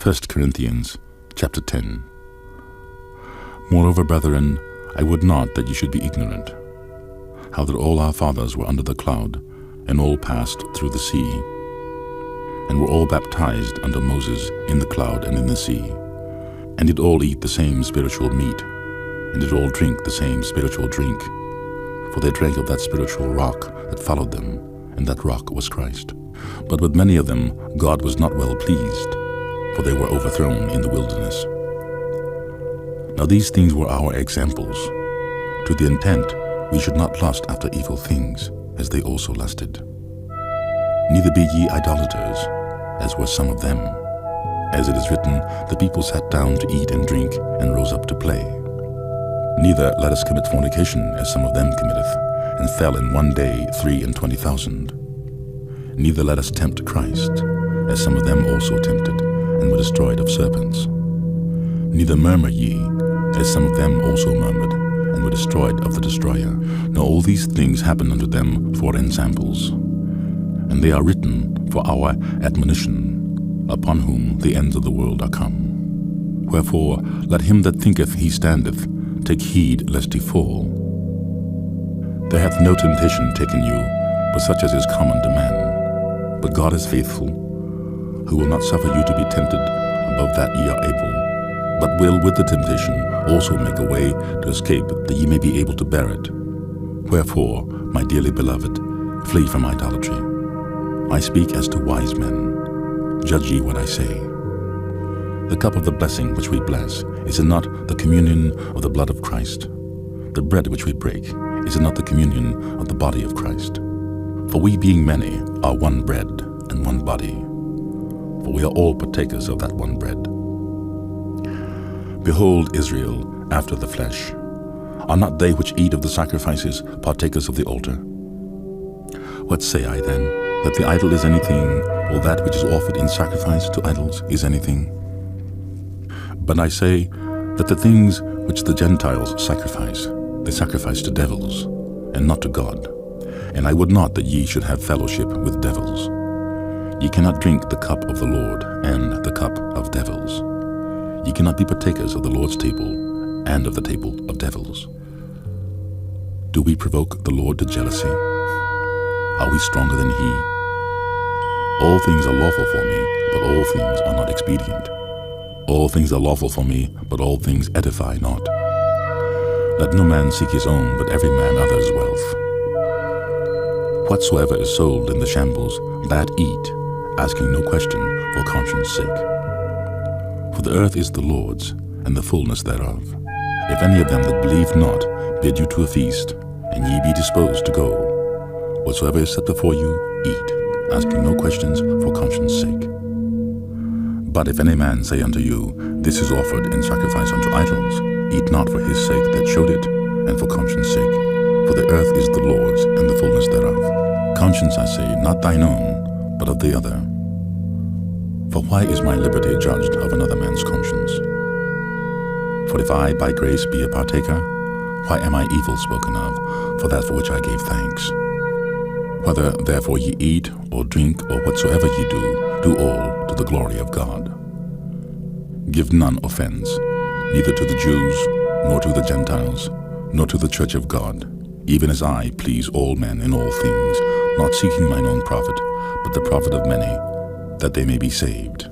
1 Corinthians chapter 10. Moreover, brethren, I would not that ye should be ignorant, how that all our fathers were under the cloud, and all passed through the sea, and were all baptized under Moses in the cloud and in the sea, and did all eat the same spiritual meat, and did all drink the same spiritual drink, for they drank of that spiritual rock that followed them, and that rock was Christ. But with many of them God was not well pleased, for they were overthrown in the wilderness. Now these things were our examples, to the intent we should not lust after evil things, as they also lusted. Neither be ye idolaters, as were some of them. As it is written, the people sat down to eat and drink, and rose up to play. Neither let us commit fornication, as some of them committeth, and fell in one day 23,000. Neither let us tempt Christ, as some of them also tempted, and were destroyed of serpents. Neither murmur ye, as some of them also murmured, and were destroyed of the destroyer. Now all these things happen unto them for ensamples, and they are written for our admonition, upon whom the ends of the world are come. Wherefore let him that thinketh he standeth take heed lest he fall. There hath no temptation taken you, but such as is common to man. But God is faithful, who will not suffer you to be tempted above that ye are able, but will with the temptation also make a way to escape, that ye may be able to bear it. Wherefore, my dearly beloved, flee from idolatry. I speak as to wise men. Judge ye what I say. The cup of the blessing which we bless, is it not the communion of the blood of Christ? The bread which we break, is it not the communion of the body of Christ? For we being many are one bread and one body, for we are all partakers of that one bread. Behold Israel after the flesh. Are not they which eat of the sacrifices partakers of the altar? What say I then? That the idol is anything, or that which is offered in sacrifice to idols is anything? But I say that the things which the Gentiles sacrifice, they sacrifice to devils, and not to God. And I would not that ye should have fellowship with devils. Ye cannot drink the cup of the Lord and the cup of devils. Ye cannot be partakers of the Lord's table and of the table of devils. Do we provoke the Lord to jealousy? Are we stronger than he? All things are lawful for me, but all things are not expedient. All things are lawful for me, but all things edify not. Let no man seek his own, but every man other's wealth. Whatsoever is sold in the shambles, that eat, asking no question for conscience sake. For the earth is the Lord's, and the fullness thereof. If any of them that believe not bid you to a feast, and ye be disposed to go, whatsoever is set before you, eat, asking no questions for conscience sake. But if any man say unto you, This is offered in sacrifice unto idols, eat not for his sake that showed it, and for conscience sake. For the earth is the Lord's, and the fullness thereof. Conscience, I say, not thine own, but of the other. For why is my liberty judged of another man's conscience? For if I by grace be a partaker, why am I evil spoken of for that for which I gave thanks? Whether therefore ye eat, or drink, or whatsoever ye do all to the glory of God. Give none offense, neither to the Jews, nor to the Gentiles, nor to the church of God, even as I please all men in all things, not seeking mine own profit, but the profit of many, that they may be saved.